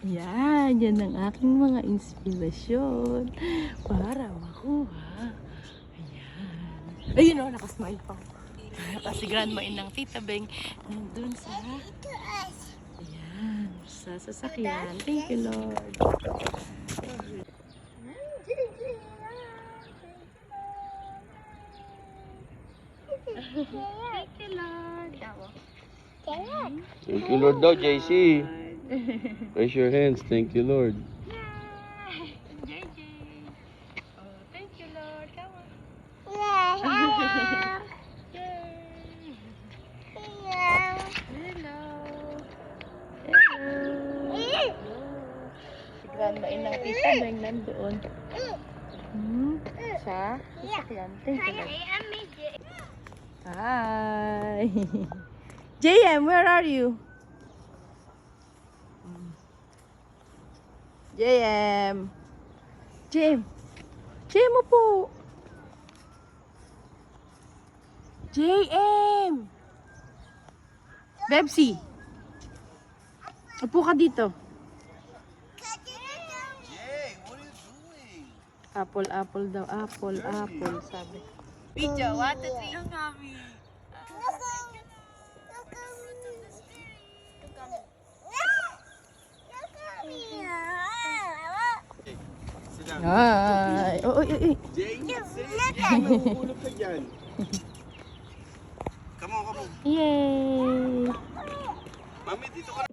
Yan ang aking mga inspirasyon para makuha. Ayan. Ayun o, nakasmile pa. Kasi grandma ng Tita Beng nandun sa, ayan, sa sasakyan. Thank you, Lord. Thank you, Lord. Thank you, Lord daw, JC. Raise your hands. Thank you, Lord. JJ. Oh, thank you, Lord. Come on. Yay. Hello. Hello. Si grandma ng Tita Beng nandoon. Sa sasakyan. Thank you, Lord. Hi. JM, where are you? JM. JM. JM mo po. JM. Bebsi. Upo ka dito. Jay, what are you doing? Apple, apple daw. Apple, apple, sabi. Video, 1, 2, 3. Ang kami. Sit down. Ay. Oh, Jay, mahulog ka dyan. Come on, come on. Yay. Mami, dito ka.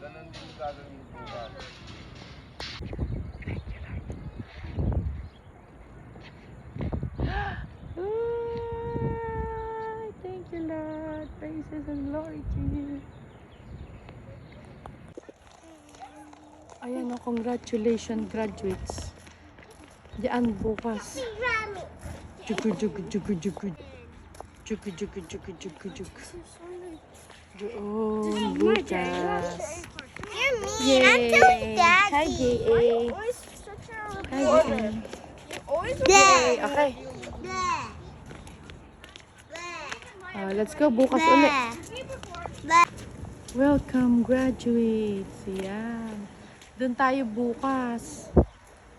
Ganun din gagawin mo bukas. Thank you, Lord. Praises and glory to you. Ayan o, congratulations graduates. Diyan bukas. Jugu, jugu, jugu, jugu. Jugu, jugu, jugu, jugu, jugu. Doon, bukas. Yay! Hi, J.A. Hi, J.A. Yay! Okay. Let's go. Bukas ulit. Welcome, graduates. Yan. Doon tayo bukas.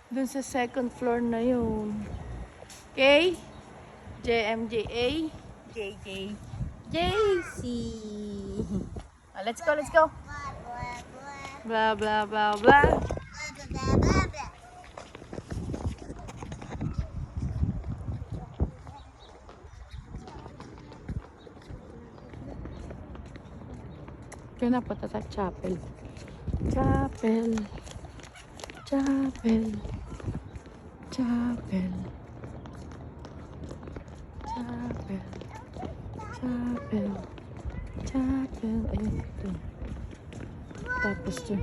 Doon sa second floor na yun. Okay? JMJA, JJ, JC. Let's go, let's go. Blah, blah, blah, blah. Kaya na po tata chapel. Chapel. Chapel. Chapel. Chapel. Chapel. Chapel. Ayun ito. Tapos ito.